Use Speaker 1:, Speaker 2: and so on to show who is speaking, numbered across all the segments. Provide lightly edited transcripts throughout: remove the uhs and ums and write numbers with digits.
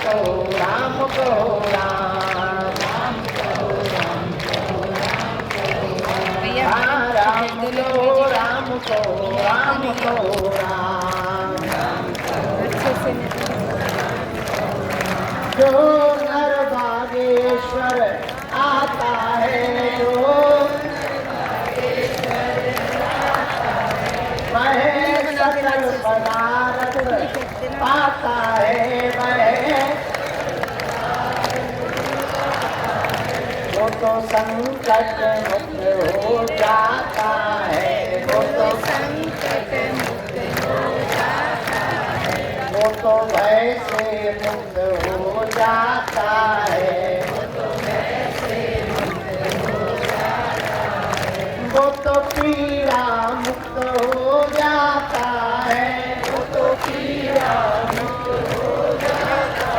Speaker 1: कहो राम कहो राम, राम कहो राम कहो राम कहो राम, राम कहो राम कहो राम कहो राम, राम कहो। जो नर भागेश्वर आता है, जो वह सकल पदार्थ पाता है, वो तो संकट मुक्त हो जाता है, वो तो संकट मुक्त हो जाता है, वो तो भय से मुक्त हो जाता है, वो तो भय से मुक्त हो जाता है, वो तो पीड़ा मुक्त हो जाता है, वो तो पीड़ा मुक्त हो जाता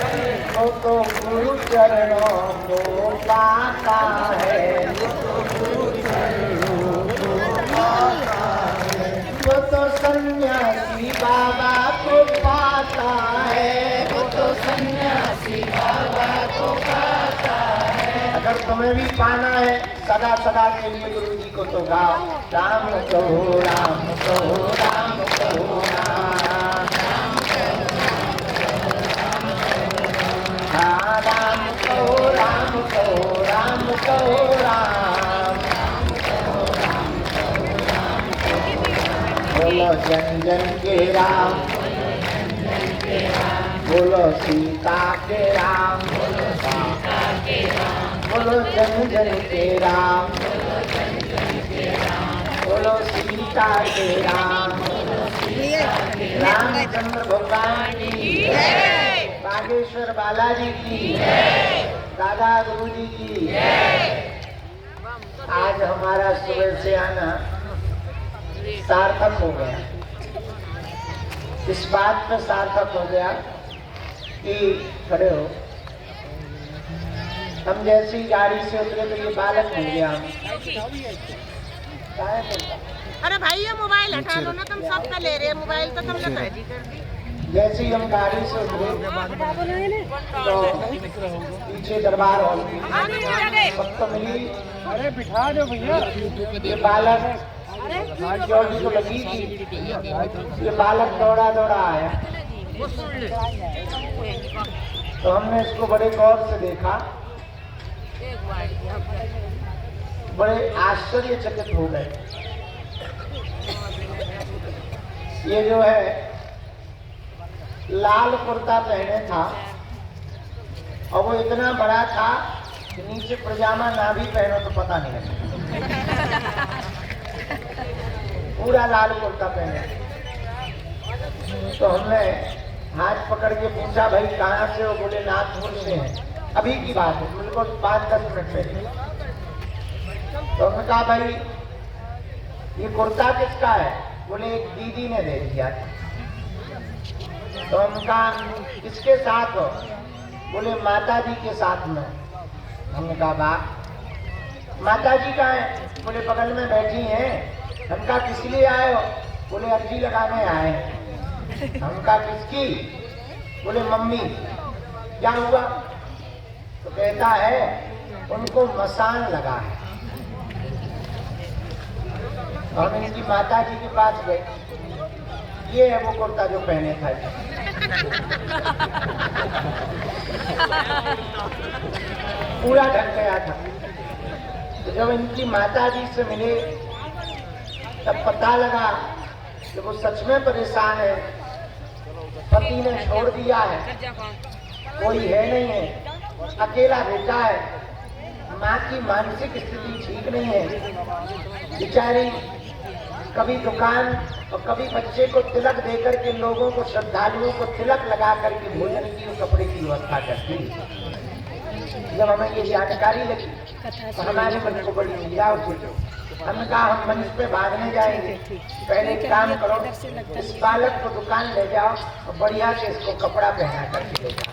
Speaker 1: है, वो तो गुरु चरणों को पाता है, वो तो गुरु चरणों को पाता है, वो तो सन्यासी बाबा को पाता है, वो तो सन्यासी बाबा को पाता है। अगर तुम्हें भी पाना है सदा सदा के लिए गुरु जी को तो गाओ, राम कहो राम कहो राम कहो राम, राम कहो राम कहो राम कहो राम, बोलो जन जन के राम, बोलो सीता के राम, बोलो जन जन के राम, बोलो सीता के राम, रामचंद्र भगवान की, बागेश्वर बालाजी की, दादा गुरु जी की। आज हमारा सुबह से आना सार्थक हो गया, इस बात पर सार्थक हो गया कि खड़े हो, हम जैसी गाड़ी से उतरे तो ये बालक मिल गया।
Speaker 2: अरे भाई ये मोबाइल हटा लो ना, तुम सब का ले रहे हैं मोबाइल, तो तुमने पैदी कर दी।
Speaker 1: जैसे ही हम गाड़ी से उतरे तो पीछे दरबार हॉल सबको मिली।
Speaker 3: अरे बिठा दो भैया,
Speaker 1: ये बालक चौड़ी को लगी थी, ये बालक दौड़ा दौड़ा आया, तो हमने इसको बड़े गौर से देखा, बड़े आश्चर्यचकित हो गए। ये जो है लाल कुर्ता पहने था और वो इतना बड़ा था कि नीचे पजामा ना भी पहनो तो पता नहीं लगता, पूरा लाल कुर्ता पहने। तो हमने हाथ पकड़ के पूछा, भाई कहाँ से हो? बोले नागपुर से हैं। अभी की बात है, बिल्कुल 5-10 मिनट पहले। तो हमने कहा, भाई ये कुर्ता किसका है? बोले एक दीदी ने दे दिया। तो हम कहा किसके साथ हो? बोले माता जी के साथ में। हमने कहा वाह, माता जी कहाँ है? बोले बगल में बैठी हैं। हम कहा किस लिए आए हो? बोले अर्जी लगाने आए हैं। हम कहा किसकी? बोले मम्मी। क्या हुआ? तो कहता है उनको मसान लगा है। हम इनकी माता जी के पास गए, ये है वो कुर्ता जो पहने था। पूरा ढक गया था। तो जब इनकी माता जी से मिले तब पता लगा कि वो सच में परेशान है, पति ने छोड़ दिया है, कोई है नहीं है, अकेला बेटा है, माँ की मानसिक स्थिति ठीक नहीं है, बेचारी कभी दुकान और कभी बच्चे को तिलक देकर के लोगों को, श्रद्धालुओं को तिलक लगा करके भोजन की और कपड़े की व्यवस्था करती है। जब हमें ये जानकारी लगी तो हमारे मन को बड़ी पीड़ा उठी। हमने कहा हम मंच पे भागने जाएंगे, पहले एक काम करो, इस बालक को दुकान ले जाओ और बढ़िया से इसको कपड़ा पहना करके ले जाओ।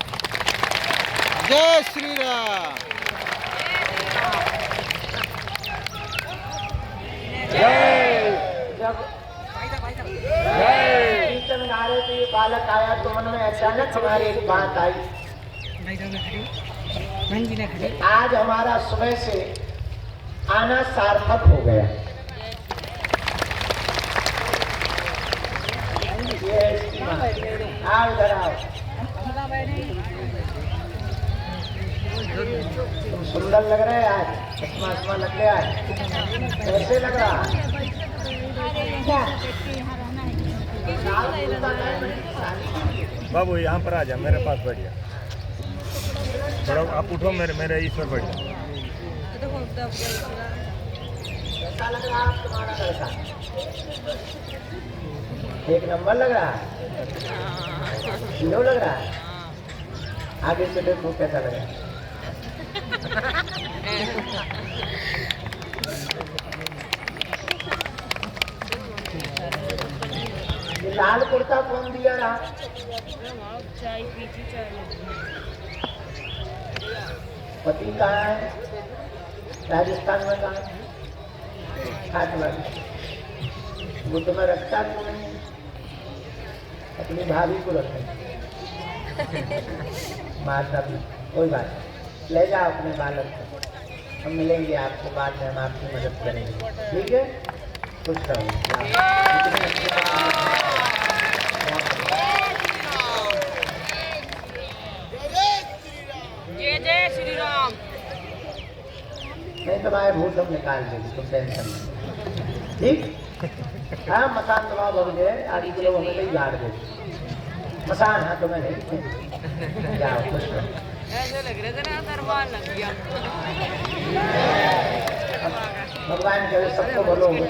Speaker 3: जय श्री राम।
Speaker 1: जब कीर्तन गा रहे थे, ये बालक आया तो मन में अचानक हमारी एक बात आई। आज हमारा सुबह से आना सार्थक हो गया। ये इसकी माँ। आओ इधर आओ। तुम सुंदर लग रहे हैं आज, चश्मा चश्मा लग गया है, कैसे लग रहा है?
Speaker 3: बाबू यहाँ पर आ जा, मेरे पास बैठ जा। थोड़ा आप उठो, मेरे इस पर बैठ जा।
Speaker 1: कैसा लग रहा है तुम्हारा लड़का? एक नंबर लग रहा है, हीरो लग रहा है। आगे से देखो कैसा लग रहा है। ये लाल कुर्ता कौन दिया रहा? पति कहाँ है? राजस्थान में कहाँ है? वो तुम्हें रखता क्यों नहीं? अपनी भाभी को रखे। माता भी कोई बात नहीं, ले जाओ अपने बालक को, हम मिलेंगे आपको बाद में, हम आपकी मदद करेंगे, ठीक है? खुश रहो।
Speaker 2: जय जय श्री राम।
Speaker 1: नहीं तुम्हारे भूत हम निकाल देंगे, तुम टेंशन नहीं, ठीक? हाँ मकान दबाव भर गए, आगे के लोग हमें नहीं गाड़ देते। मसान हाँ तुम्हें नहीं, जाओ खुश रहो।
Speaker 2: ऐसे लग रहा था ना दरबार लग गया।
Speaker 1: भगवान करे सबको भलो हो,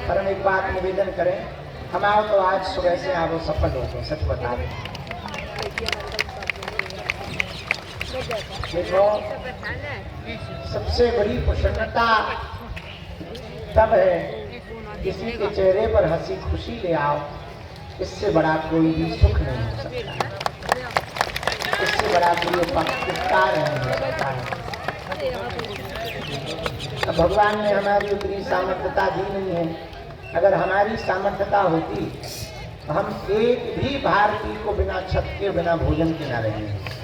Speaker 1: पर हम एक बात निवेदन करें, हम आओ तो आज सुबह से आप सफल हो गए, सच बता दें। देखो सबसे बड़ी प्रसन्नता तब है किसी के चेहरे पर हंसी खुशी ले आओ, इससे बड़ा कोई भी सुख नहीं हो सकता, इससे बड़ा कोई उपकार नहीं हो सकता है। अब भगवान ने हमारी उतनी सामर्थ्यता दी नहीं है। अगर हमारी सामर्थ्यता होती तो हम एक भी भारतीय को बिना छत के, बिना भोजन के न रहेंगे।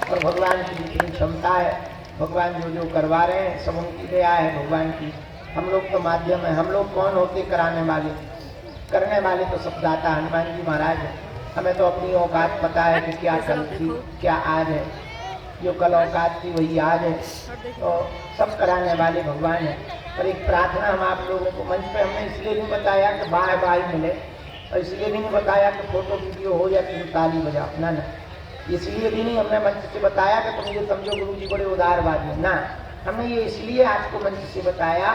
Speaker 1: और भगवान की जितनी क्षमता है, भगवान जो जो करवा रहे हैं सब उनकी दया है भगवान की। हम लोग तो माध्यम है, हम लोग कौन होते कराने वाले? करने वाले तो सब दाता हनुमान जी महाराज है। हमें तो अपनी औकात पता है कि क्या कल थी क्या आज है, जो कल औकात थी वही आज है, तो सब कराने वाले भगवान है। पर एक प्रार्थना हम आप लोगों को मंच पे हमने इसलिए नहीं बताया कि बाय बाय मिले, और इसलिए नहीं बताया कि फोटो वीडियो हो या तुम ताली बजाओ, ना, इसलिए भी नहीं हमने मंच से बताया कि तुम ये समझो गुरु जी बड़े उदारवादी हैं, ना, हमने ये इसलिए आज को मंच से बताया,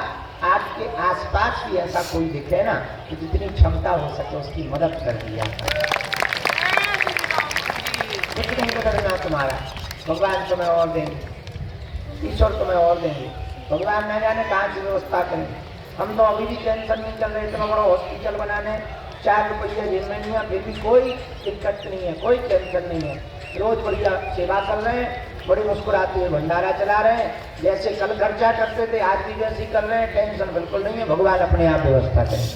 Speaker 1: आपके आसपास भी ऐसा कोई दिखे ना कि जितनी क्षमता हो सके उसकी मदद कर दिया। कुछ नहीं बदलना तुम्हारा, भगवान तुम्हें और देंगे, ईश्वर तुम्हें और देंगे, भगवान न जाने कहाँ से व्यवस्था करेंगे। हम तो अभी भी टेंशन नहीं चल रहे, इतना बड़ा हॉस्पिटल बनाने 4 रुपये जेब में नहीं है, फिर भी कोई दिक्कत नहीं है, कोई टेंशन नहीं है। रोज बढ़िया सेवा कर रहे हैं, बड़ी मुस्कुराते हुए भंडारा चला रहे हैं, जैसे कल खर्चा करते थे आज भी वैसे कर रहे हैं, टेंशन बिल्कुल नहीं है, भगवान अपने आप व्यवस्था करें।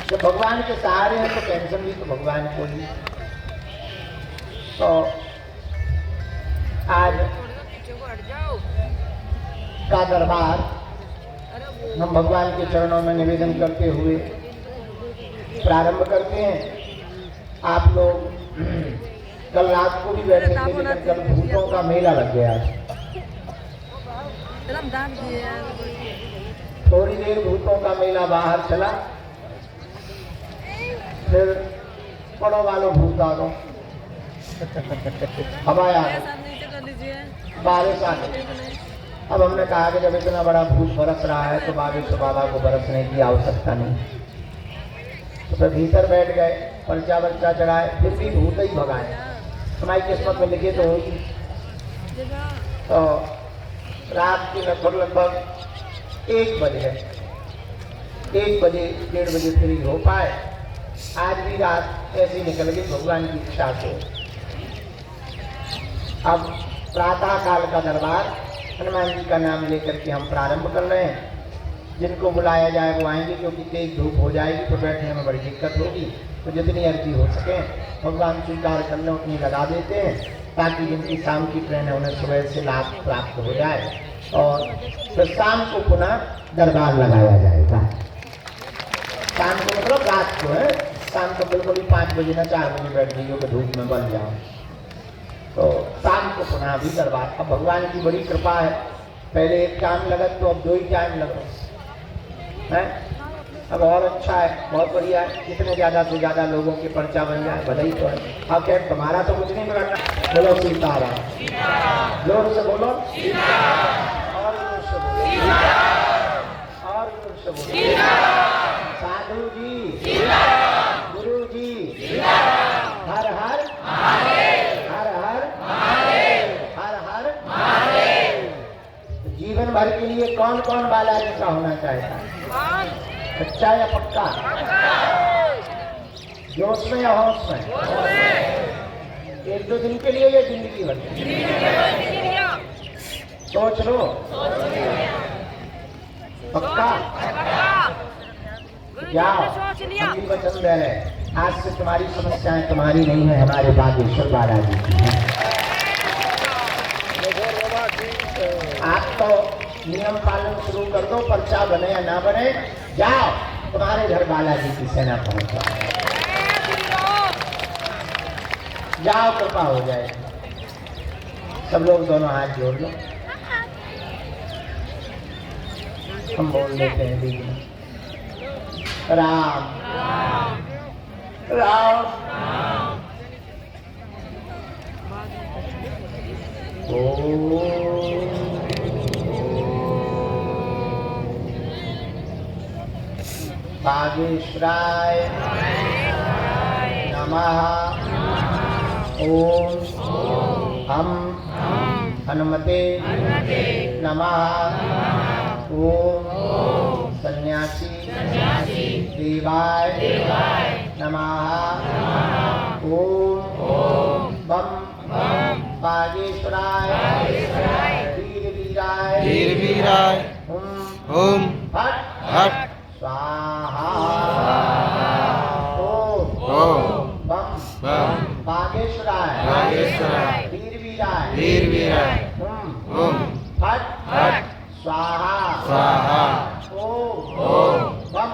Speaker 1: जब भगवान के सहारे हैं तो टेंशन भी तो भगवान को ही। तो आज का दरबार हम भगवान के चरणों में निवेदन करते हुए प्रारंभ करते हैं। आप लोग कल रात को भी बैठे थे, लेकिन कल भूतों का मेला लग गया। थोड़ी देर भूतों का मेला बाहर चला, फिर पड़ो वालों भूत आ गो, हवाया बारिश आ गई। अब हमने कहा कि जब इतना बड़ा भूत बरस रहा है तो बाबा को बरसने की आवश्यकता नहीं। तो फिर भीतर बैठ गए, पर्चा वर्चा चढ़ाए, फिर भी भूत ही भगाए। हमारी किस्मत में लिखे तो होगी। तो रात के लगभग 1 बज गए, 1 बजे 1:30 बजे फ्री हो पाए। आज भी रात ऐसी निकल गई भगवान की इच्छा से। अब प्रातः काल का दरबार हनुमान जी का नाम लेकर के हम प्रारंभ कर रहे हैं। जिनको बुलाया जाए वो आएंगे, क्योंकि तेज धूप हो जाएगी तो बैठने में बड़ी दिक्कत होगी। तो जितनी अर्जी हो सके भगवान स्वीकार करने उतनी लगा देते हैं, ताकि जिनकी शाम की ट्रेन है उन्हें सुबह से लाभ प्राप्त हो जाए। और फिर शाम को पुनः दरबार लगाया जाएगा। शाम को मतलब रात को है, शाम को बिल्कुल ही 5 बजे ना 4 बजे बैठ जाइए कि धूप में बन जाओ। तो शाम को पुनः भी दरबार। अब भगवान की बड़ी कृपा है, पहले एक टाइम लगा तो अब 2 ही टाइम लगा है। अब और अच्छा है, बहुत बढ़िया है। जितने ज़्यादा से ज़्यादा लोगों के पर्चा बन जाए भले ही तो है। अब क्या तुम्हारा तो कुछ नहीं बिगड़ना। बोलो सीताराम, जोर से बोलो और जोर से बोलो और जोर से बोलो। साधु जी, गुरु जी, हर हर हर हर हर हर हर। जीवन भर के लिए कौन कौन बालाजी का होना चाहता है? सच्चा या पक्का? जोश में या होश में? 1-2 दिन के लिए या जिंदगी भर? सोच लो। पक्का? जाओ, हम भी वचन दे रहे हैं, आज से तुम्हारी समस्याएं तुम्हारी नहीं है, हमारे बागेश्वर बालाजी की है। आप तो नियम पालन शुरू कर दो, पर्चा बने या ना बने, जाओ तुम्हारे घर बालाजी की सेना पहुंच जाओ, कृपा हो जाए। सब लोग दोनों हाथ जोड़ लो, हम बोल देते हैं बीच में राम राम बागेश्वराय नमः। ओम हम हनुमते नमः। ओम सन्यासी देवाय नमः। ओम बम बागेश्वराय वीर वीराय ओम हट स्वाहा। ओम बम बागेश्वराय वीर वीराय ओम हट स्वाहा। ओम बम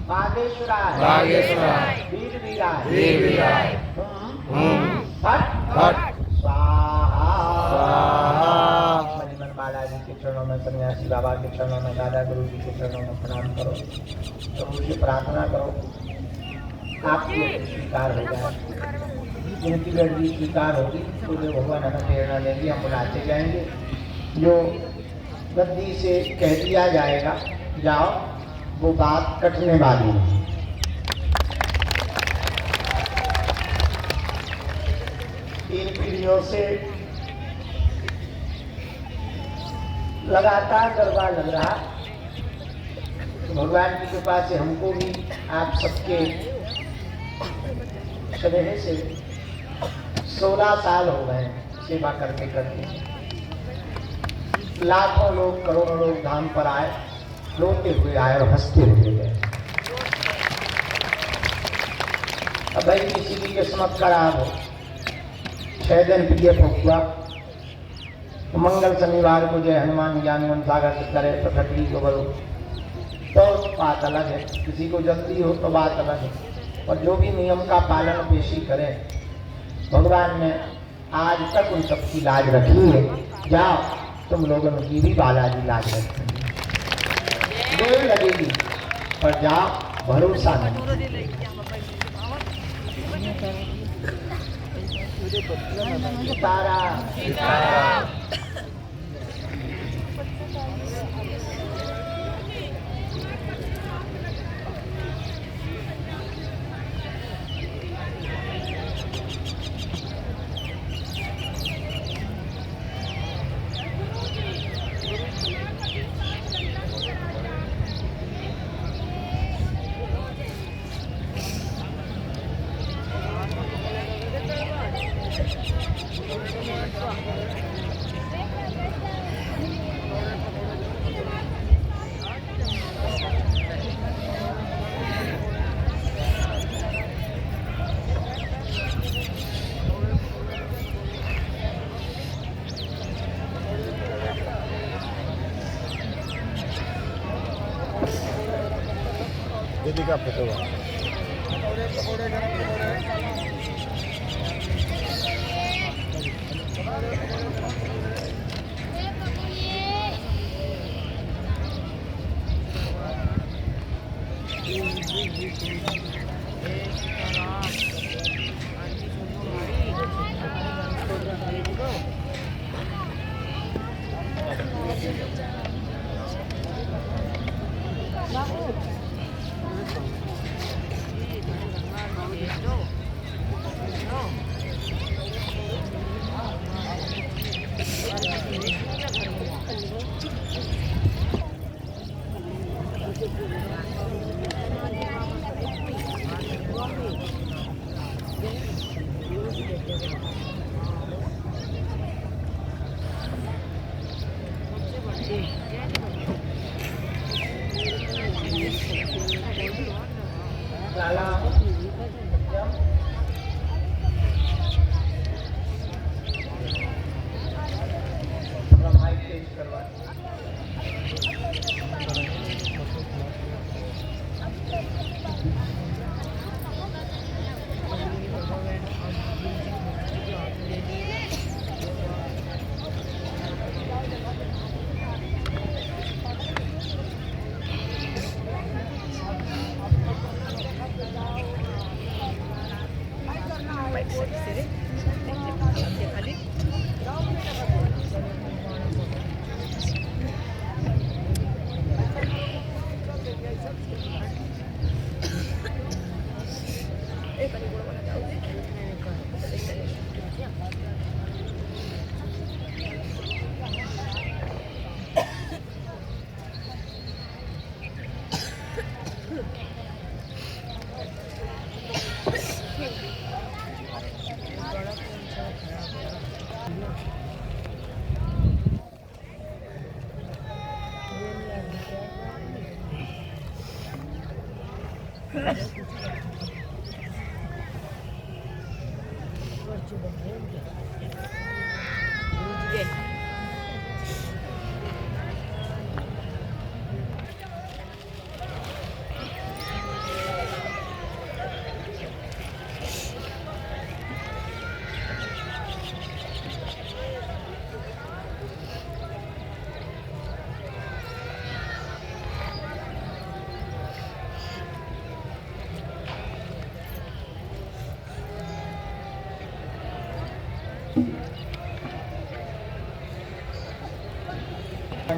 Speaker 1: बागेश्वराय वीर वीराय ओम हट स्वाहा। मन बालाजी के चरणों में, सन्यासी बाबा के चरणों में, दादा गुरु जी के चरणों में प्रणाम करो। तो मुझे प्रार्थना करो आपकी स्वीकार हो जाए। जिनकी गर्दी स्वीकार होगी तो जो भगवान हमें प्रेरणा देंगे, हम बुलाते जाएंगे। जो गद्दी से कह दिया जाएगा जाओ, वो बात कटने वाली है। तीन पीढ़ियों से लगातार दरबार लग रहा, तो भगवान की कृपा से हमको भी आप सबके स्नेह से 16 साल हो गए सेवा करते करते। लाखों लोग, करोड़ों लोग धाम पर आए, रोते हुए आए और हंसते हुए गए। अब भाई किसी की किस्मत खराब हो, 6 दिन पीएफ हुआ, तो मंगल शनिवार को जय हनुमान ज्ञान गुण सागर से करे प्रकटी को बोलो तो बात अलग है। किसी को जल्दी हो तो बात अलग है। और जो भी नियम का पालन पेशी करें, भगवान ने आज तक उन सबकी लाज रखी है। जाओ तुम लोगों की भी बालाजी लाज रखेंगे, देर लगेगी पर जाओ, भरोसा नहीं। सीताराम।
Speaker 3: दीदी का फोटो है।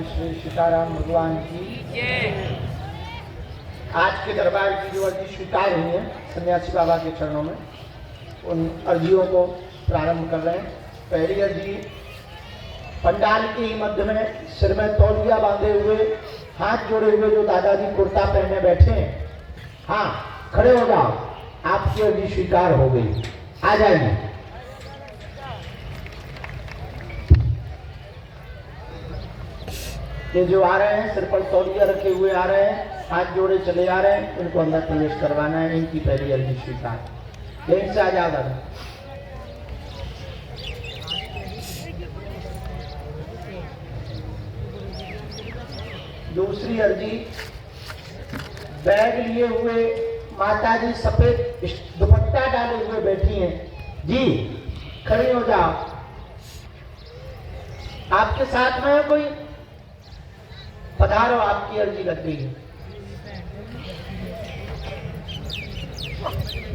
Speaker 1: श्री सीताराम भगवान की आज के दरबार की जो अर्जी स्वीकार हुई है सन्यासी बाबा के चरणों में, उन अर्जियों को प्रारंभ कर रहे हैं। पहली अर्जी पंडाल के ही मध्य में सिर में तौलिया बांधे हुए, हाथ जोड़े हुए जो दादाजी कुर्ता पहने बैठे हैं, हाँ खड़े हो जाओ, आपकी अर्जी स्वीकार हो गई, आ जाइए। ये जो आ रहे हैं सिर पर तौलिया रखे हुए आ रहे हैं, हाथ जोड़े चले आ रहे हैं, इनको अंदर प्रवेश करवाना है। इनकी पहली अर्जी स्वीकार। यहीं से आ जाओ दादा। दूसरी अर्जी बैग लिए हुए माताजी सफेद दुपट्टा डाले हुए बैठी हैं जी, खड़ी हो जाओ। आपके साथ में है कोई? पधारो, आपकी अर्जी लग गई है।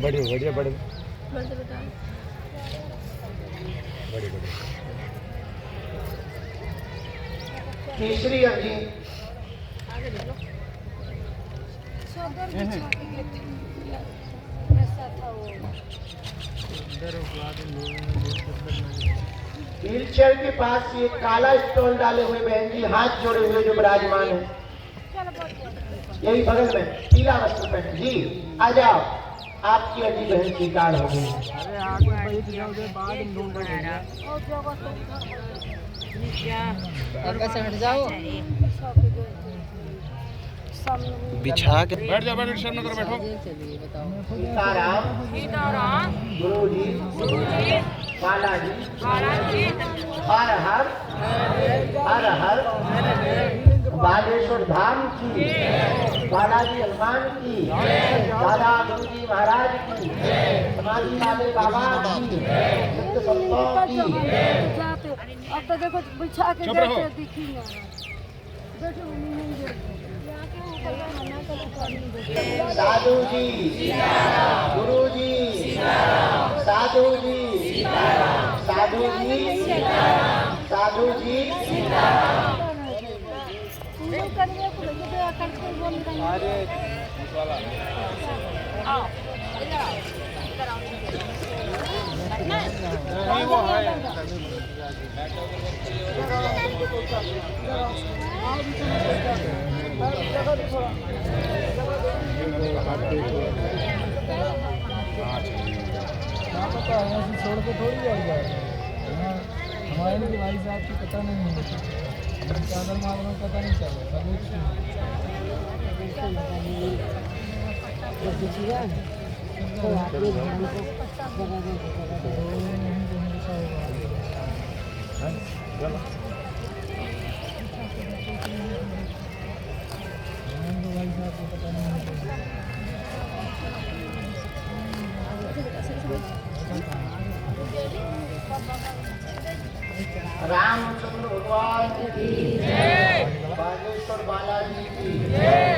Speaker 3: बड़ी बढ़िया बड़ी बड़ी
Speaker 1: तीसरी अर्जी व्हील चेयर के पास ये काला स्टॉल डाले हुए बहन जी, हाथ जोड़े हुए जो विराजमान है, यही बगल में पीला वस्त्र पहने जी, आ जाओ। आपकी अर्जी बहन स्वीकार हो गई।
Speaker 4: बिछा के
Speaker 3: बैठ जाओ, बैठ शर्म करो, बैठो।
Speaker 1: सीताराम गुरु जी बालाजी हर हर हर हर बालेश्वर बागेश्वर धाम की, बालाजी हनुमान की, दादा गुरुजी महाराज की, समाधि वाले बाबा की, संत संतों की।
Speaker 4: अब तो देखो बिछा के बैठे दिखी बैठो
Speaker 1: साधु जी, गुरु जी, साधु जी, साधु जी, साधु जी।
Speaker 5: छोड़ के थोड़ी जाएगा हमारे लिए भाई साहब की पता नहीं है चादर मार में पता नहीं चला
Speaker 1: रामचंद्र भगवान की जय, बागेश्वर बालाजी की जय।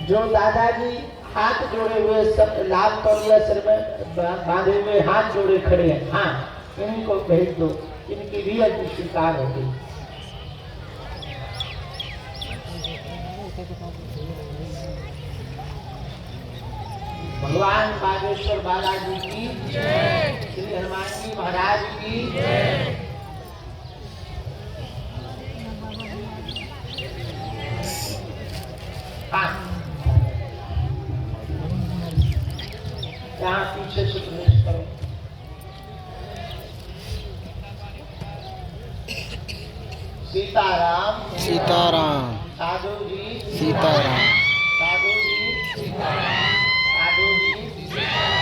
Speaker 1: जो दादाजी हाथ जोड़े हुए सब लाभ तौलिया सिर में बांधे हुए हाथ जोड़े खड़े हैं, हाँ इनको भेज दो, इनकी भी अर्जी स्वीकार हो गई। भगवान बागेश्वर बालाजी की जय, श्री हनुमान जी महाराज की जय। हाँ यहाँ पीछे से प्रवेश करो। सीताराम
Speaker 6: सीताराम
Speaker 1: साधु जी
Speaker 6: सीताराम
Speaker 1: साधु जी सीताराम साधु जी सीताराम।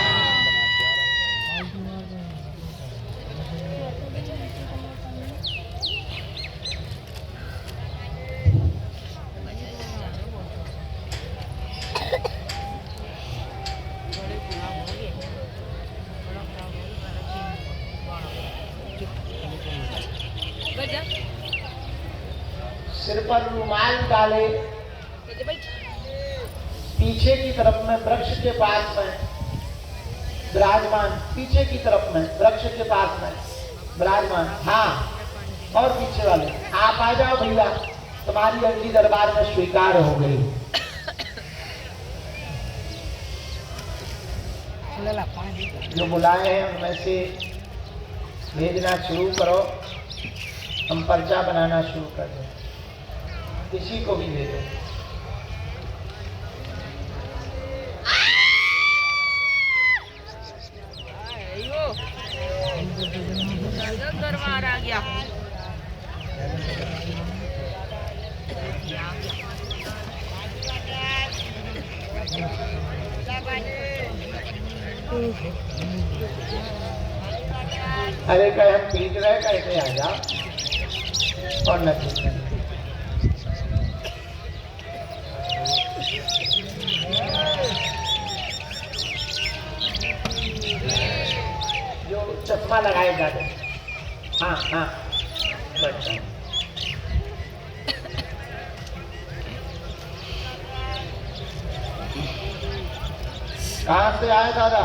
Speaker 1: सिर पर रुमाल डाले, पीछे की तरफ में वृक्ष के पास में विराजमान, पीछे की तरफ में वृक्ष के पास में विराजमान। हाँ और पीछे वाले आप आ जाओ भैया, तुम्हारी अर्जी दरबार में स्वीकार हो गई। जो बुलाए हैं उनमें से भेजना शुरू करो, हम पर्चा बनाना शुरू कर दें। किसी को भी भेजो।
Speaker 2: दरबार आ गया।
Speaker 1: अरे कहे हम पीट रहे, कैसे आ जाओ और न पीट। जो चश्मा लगाए जाते, हाँ हाँ बस। कहाँ से आए दादा?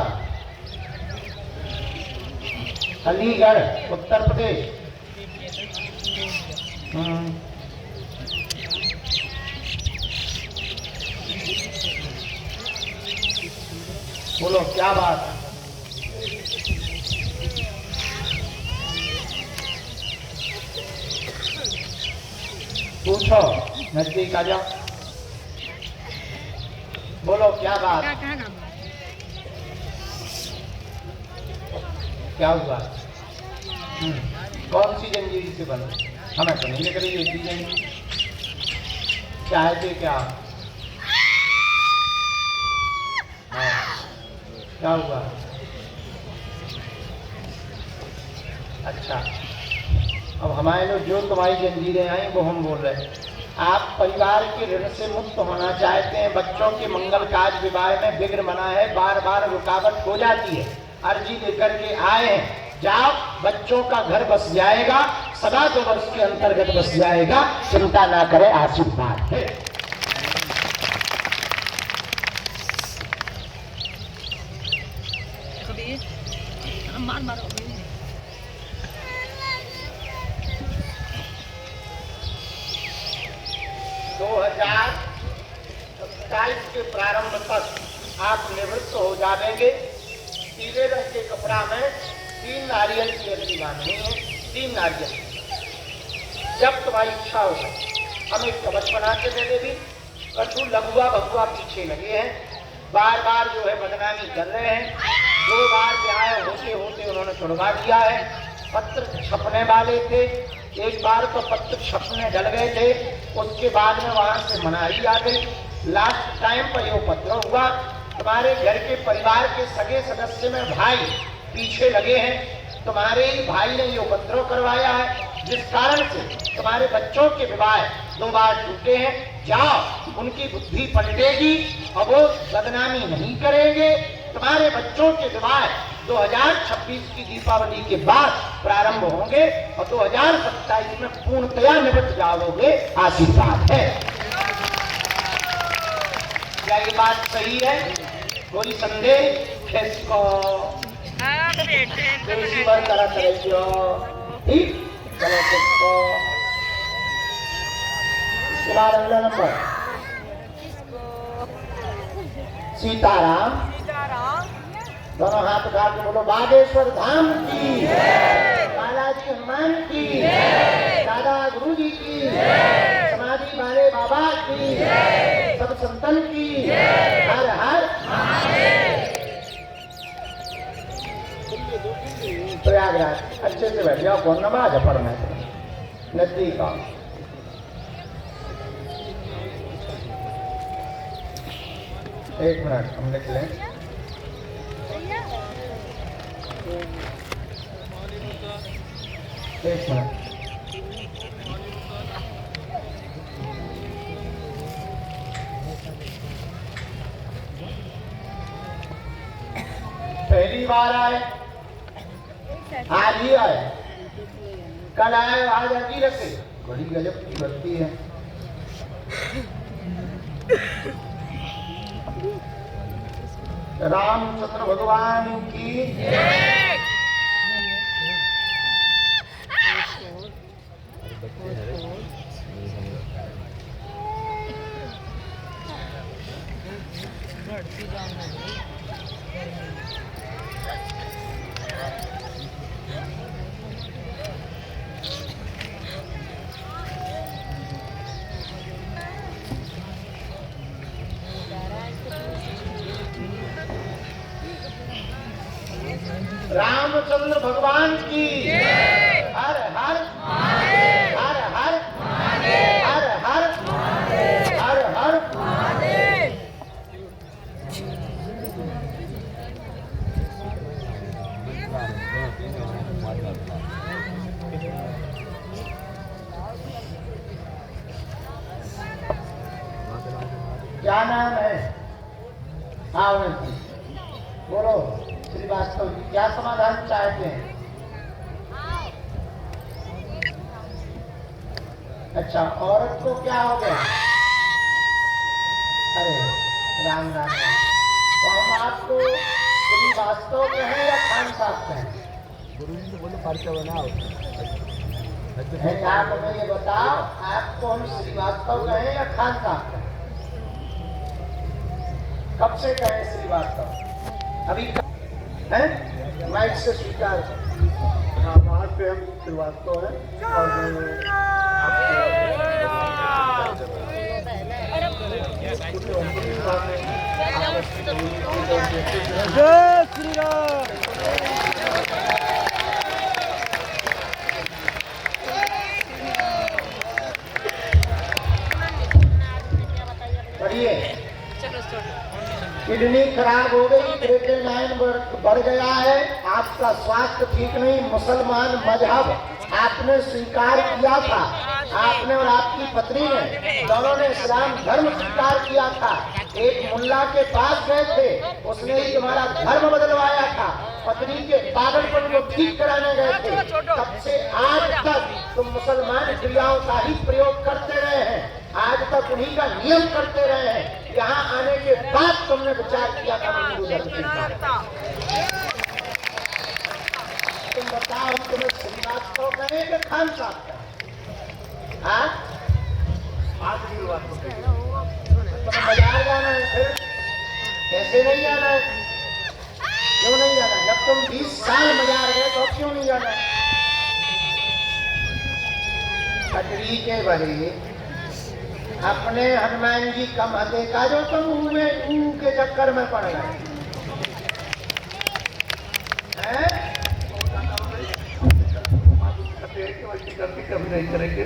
Speaker 1: अलीगढ़ उत्तर प्रदेश। बोलो क्या बात है? पूछो, नजदीक आ जाओ, बोलो क्या बात? क्या हुआ? कौन सी जंजीर से बनो? हमें तो नहीं लग रही है जंजीर। चाहते क्या? क्या हुआ? अच्छा, अब हमारे लोग जो तुम्हारी जंजीरें आई वो हम बोल रहे हैं। आप परिवार के ऋण से मुक्त होना चाहते हैं, बच्चों के मंगल कार्य विवाह में विघ्न बना है, बार बार रुकावट हो जाती है, अर्जी लेकर के आए हैं, जाओ बच्चों का घर बस जाएगा, सदा 2 वर्ष के अंतर्गत बस जाएगा, चिंता ना करें, आशीर्वाद है। दो 2027 के प्रारंभ तक आप निवृत्त हो जाएंगे। पीले रंग के कपड़ा में 3 नारियल की अर्जी बांधनी है, 3 नारियल। जब तुम्हारी इच्छा हो हमें कवच बना के दे देगी। कटु लघुआ भगुआ पीछे लगे हैं, बार बार जो है बदनामी कर रहे हैं, 2 बार ब्याह होते होते उन्होंने छुड़वा दिया है। पत्र छपने वाले थे, एक बार तो पत्र छपने डल गए थे, उसके बाद में वहां से मनाही आ गई। लास्ट टाइम पर यह पत्र हुआ, तुम्हारे घर के परिवार के सगे सदस्य में भाई पीछे लगे हैं, तुम्हारे ही भाई ने ये उपद्रव करवाया है, जिस कारण से तुम्हारे बच्चों के विवाह 2 बार टूटे हैं। जाओ, उनकी बुद्धि पलटेगी और वो बदनामी नहीं करेंगे। तुम्हारे बच्चों के विवाह 2026 की दीपावली के बाद प्रारंभ होंगे और 2027 में पूर्णतया निवृत्त जाओगे, आशीर्वाद है। क्या ये बात सही है? कोई संदेह? किसको ठीक चलो, किसको अगला नंबर सीताराम। दोनों हाथ उठा के बोलो, बागेश्वर धाम की, बालाजी हनुमान की, दादा गुरु जी की, समाधि वाले बाबा की, सब संतन की, हर हर प्रयागराज। अच्छे से बैठ जाओ, कौन नमाज पढ़ना है नजदीक आओ। एक मिनट हम लिख लें। एक मिनट। पहली बार आए, आज ही आए, कल आए, आज अर्जी रखे, बड़ी गजब की बत्ती है। रामचंद्र भगवान की रामचंद्र भगवान की हर हर हर हर हर हर हर हर। क्या नाम है? हाँ बोलो श्रीवास्तव जी, क्या समाधान चाहते हैं? अच्छा, औरत को क्या हो गया? अरे राम राम राम। तो हम आपको श्रीवास्तव कहें या खान साहब कहें?
Speaker 5: गुरु जी से बोलो पर्चा बनाओ।
Speaker 1: आप हमें ये बताओ, आपको हम श्रीवास्तव कहें या खान साहब कहें? कब से कहें श्रीवास्तव? अभी हैं? माइक से स्वीकार। हाँ, वहाँ पे हम श्रीवास्तव हैं और
Speaker 5: जय श्री राम।
Speaker 1: पढ़िए। किडनी खराब हो गई, लाइन बढ़ गया है, आपका स्वास्थ्य ठीक नहीं, मुसलमान मजहब आपने स्वीकार किया था, आपने और आपकी पत्नी ने दोनों ने इस्लाम धर्म स्वीकार किया था। एक मुल्ला के पास गए थे, उसने ही तुम्हारा धर्म बदलवाया था, पत्नी के पागलपन को ठीक कराने गए थे। तब से आज तक तुम मुसलमान क्रियाओं का ही प्रयोग करते रहे हैं, आज तक उन्हीं का नियम करते रहे हैं। यहाँ आने के बाद तुमने विचार किया था हिंदू धर्म स्वीकार। तुम बताओ, तुम्हें श्रीवास्तव करें कि खान साहब करें? तुम्हें बाजार जाना है, फिर कैसे नहीं जाना है? क्यों नहीं जाना? जब तुम 20 साल बाजार गए तो क्यों नहीं जाना? खटरी के बड़े अपने हनुमान जी का मत देखा जो तुम हुए के चक्कर में पड़ गए हैं? कभी नहीं करेंगे।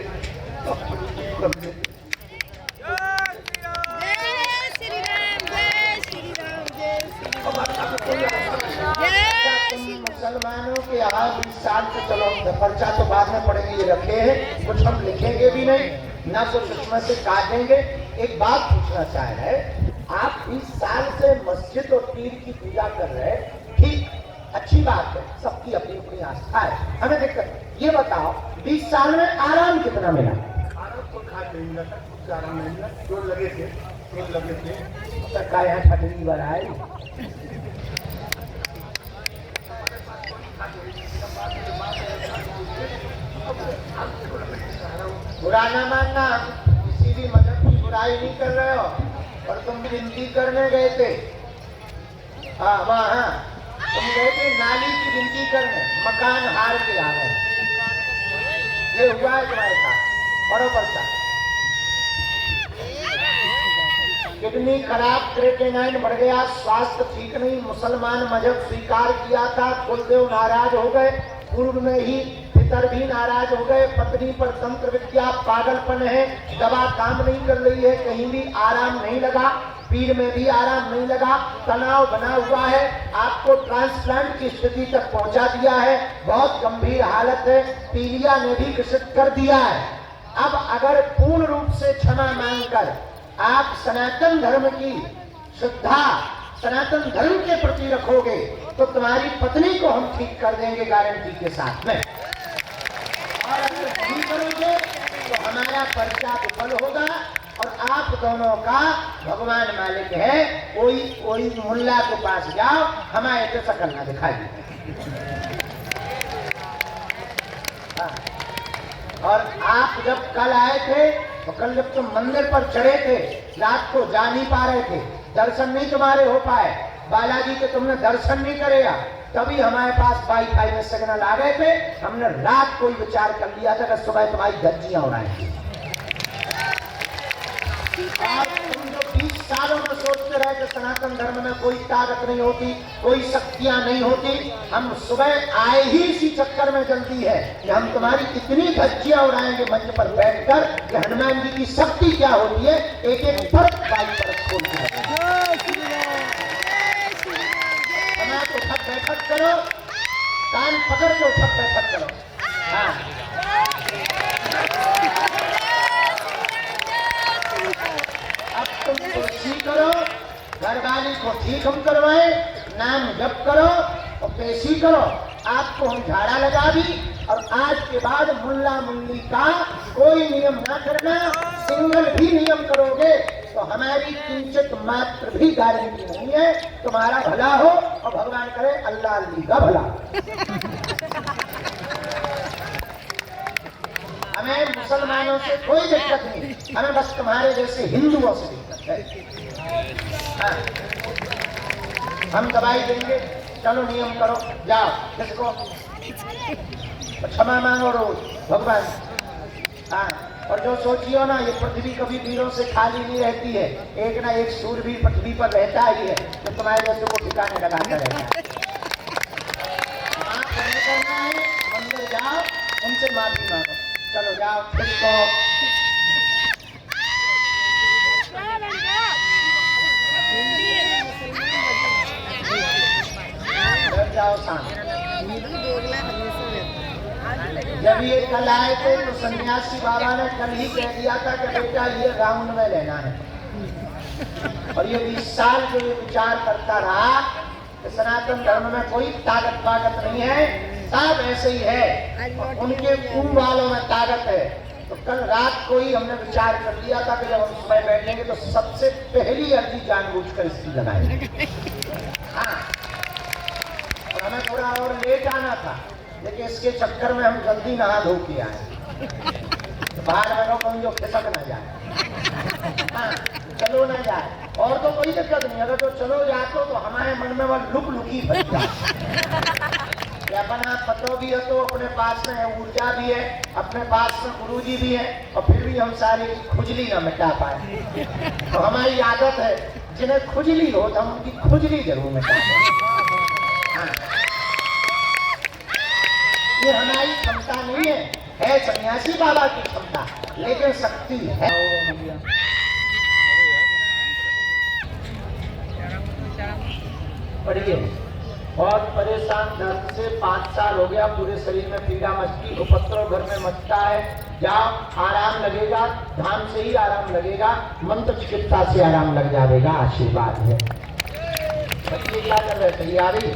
Speaker 1: मुसलमानों के यहाँ 20 साल से, चलो पर्चा तो बाद में पड़ेंगे, ये रखे हैं, कुछ हम लिखेंगे भी नहीं, ना कुछ उसमें से काटेंगे। एक बात पूछना चाह रहे हैं, आप 20 साल से मस्जिद और पीर की पूजा कर रहे हैं, ठीक, अच्छी बात है, सबकी अपनी अपनी आस्था है, हमें दिक्कत। ये बताओ 20 साल में आराम कितना मिला? आराम तो खा नहीं मिला, कुछ आराम नहीं मिला, जोर लगे थे। का यहाँ खटरी बनाए बुरा ना मानना, किसी भी मजहब की बुराई नहीं कर रहे हो, और तुम विनती करने गए थे। हाँ वहाँ तुम गए थे नाली की विनती करने, मकान हार के आ गए। ये हुआ है तुम्हारे साथ, बड़ो परसा। किडनी खराब, क्रिएटिनिन बढ़ गया, स्वास्थ्य ठीक नहीं, मुसलमान मजहब स्वीकार किया था, कुलदेव नाराज हो गए, पूर्व में ही पितर भी नाराज हो गए, पत्नी पर तंत्र विद्या पागलपन है, दवा काम नहीं कर रही है, कहीं भी आराम नहीं लगा, पीर में भी आराम नहीं लगा, तनाव बना हुआ है, आपको ट्रांसप्लांट की स्थिति तक पहुंचा दिया है, बहुत गंभीर हालत है, पीलिया ने भी घोषित कर दिया है। अब अगर पूर्ण रूप से क्षमा मांगकर आप सनातन धर्म की श्रद्धा सनातन धर्म के प्रति रखोगे तो तुम्हारी पत्नी को हम ठीक कर देंगे गारंटी के साथ में, और अगर नहीं करोगे तो हमारा पर्चा विफल होगा और आप दोनों का भगवान मालिक है। कोई मुल्ला के पास जाओ, हमारे तो शकल ना दिखाइए। और आप जब कल आए थे तो कल जब तुम मंदिर पर चढ़े थे, रात को जा नहीं पा रहे थे, दर्शन नहीं तुम्हारे हो पाए, बालाजी के तुमने दर्शन नहीं करेगा, तभी हमारे पास वाईफाई में सिग्नल आ गए थे, हमने रात को ही विचार कर लिया था कि सुबह तुम्हारी धज्जियां उड़ाएंगी। आप तुम जो 20 सालों में सोचते रहे कि सनातन धर्म में कोई ताकत नहीं होती, कोई शक्तियां नहीं होती, हम सुबह आए ही इसी चक्कर में जल्दी है कि हम तुम्हारी इतनी धज्जियां उड़ाएंगे मंच पर बैठकर कि हनुमान जी की शक्ति क्या होती है, एक एक परत बाई परत खोलती है। हमारे उठक बैठक करो, कान पकड़ के उठक बैठक करो। हाँ, अब तुम कुर्सी करो, घरवाली को ठीक हम करवाए, नाम जप करो और पेशी करो, आपको हम झाड़ा लगा दी। और आज के बाद मुल्ला मुल्ली का कोई नियम ना करना, सिंगल भी नियम करोगे तो हमारी किंचित मात्र भी गारंटी नहीं है, तुम्हारा भला हो और भगवान करे अल्लाह अल्ली का भला। हमें मुसलमानों से कोई दिक्कत नहीं, हमें बस तुम्हारे जैसे हिंदुओं से दिक्कत है। हाँ, हम दवाई देंगे, चलो नियम करो, जाओ, किसको क्षमा मांगो रोज भगवान। हाँ, और जो सोचियो ना, ये पृथ्वी कभी वीरों से खाली नहीं रहती है, एक ना एक सूरवीर पृथ्वी पर रहता ही है तो तुम्हारे जैसे को ठिकाने लगाता रहता है। करना है, मंदिर जाओ, उनसे माफी मांगो, चलो जाओ, किसको जाओ शांत। जब ये कल आए थे तो सन्यासी बाबा ने कल ही कह दिया था कि बेटा ये राउंड में लेना है, और ये 20 साल जो ये विचार करता रहा कि सनातन धर्म में कोई ताकत वाकत नहीं है, सब ऐसे ही है, उनके कुंभ वालों में ताकत है। तो कल रात को ही हमने विचार कर लिया था कि जब हम सुबह बैठेंगे तो सबसे पहली अर्जी जानबूझकर इसकी लगाएंगे। हाँ, और हमें थोड़ा और लेट आना था, लेकिन इसके चक्कर में हम जल्दी नहा धो के आए, तो बाहर में कहीं जो खिसक ना जाए, हाँ, चलो ना जाए। और तो कोई दिक्कत नहीं, अगर तो चलो जाते तो हमारे मन में वह लुक लुकी बच जाए। अपना पतो भी है तो अपने पास में ऊर्जा भी है, अपने पास में गुरुजी भी है, और फिर भी हम सारी खुजली ना मिटा पाए। तो हमारी आदत है जिन्हें खुजली हो तो हम उनकी खुजली जरूर मिटाते। हाँ, ये हमारी क्षमता नहीं है सन्यासी बाबा की क्षमता, लेकिन शक्ति है। पढ़िए। बहुत परेशान दर्द से 5 साल हो गया, पूरे शरीर में पीड़ा मचती, उपद्रव घर में मचता है। जाओ, आराम लगेगा, ध्यान से ही आराम लगेगा, मंत्र चिकित्सा से आराम लग जाएगा, आशीर्वाद है। बच्चे क्या कर रहे, तैयारी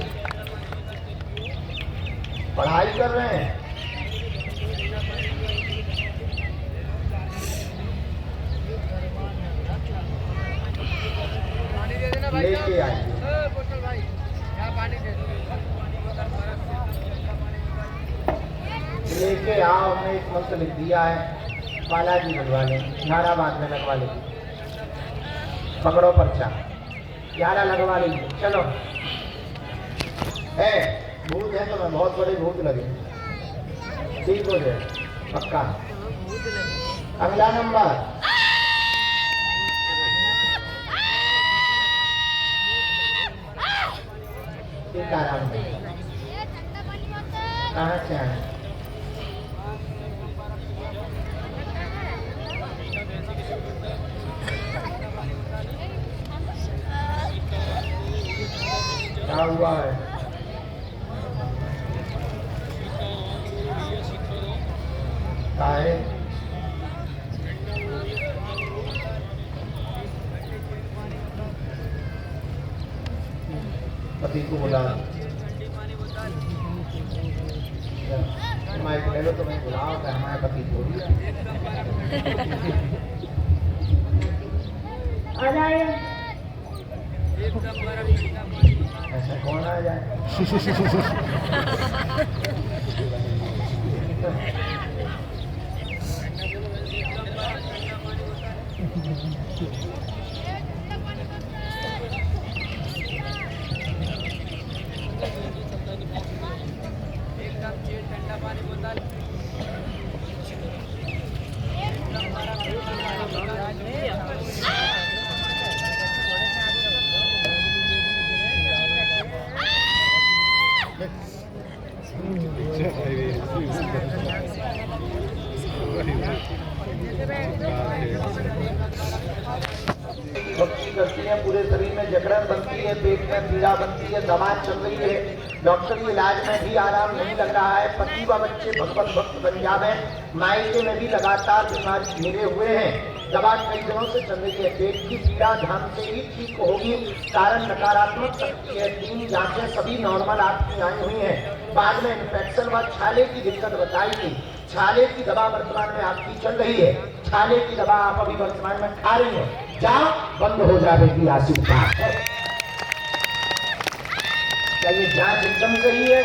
Speaker 1: पढ़ाई कर रहे हैं? लेके आइए, लेके आओ। हमने एक मंत्र लिख दिया है, बालाजी लगवा लें, नाराबाद में लगवा लें, पकड़ो पर्चा, 11 लगवा लीजिए। चलो, है भूत है तो मैं बहुत बड़े भूत लगे, ठीक हो जाए पक्का। अगला नंबर, आराम कहाँ से आए? क्या हुआ है? क्या है? पति को बुला, माइक ले लो, तुम्हें बुलाओ कि हमारे पति को ऐसा कौन आ जाए? भक्ति करती है, पूरे शरीर में जकड़न बनती है, पेट में पीड़ा बनती है, दवा चल रही है, डॉक्टरी इलाज में भी आराम नहीं लग रहा है, पति व बच्चे भगवत भक्त बन जावे, मायके में भी लगातार बीमारी घेरे हुए हैं, दवा कई दिनों से चल रही है, पेट की पीड़ा ध्यान से ही ठीक होगी, कारण नकारात्मक शक्ति है, 3 जांचें सभी नॉर्मल आपकी आई हुई हैं, बाद में इन्फेक्शन व छाले की दिक्कत बताई थी, छाले की दवा वर्तमान में आपकी चल रही है, छाले की दवा आप अभी वर्तमान में खा रही हैं, जाओ बंद हो जाएगी, आशीर्वाद है। क्या ये जांच एकदम सही है?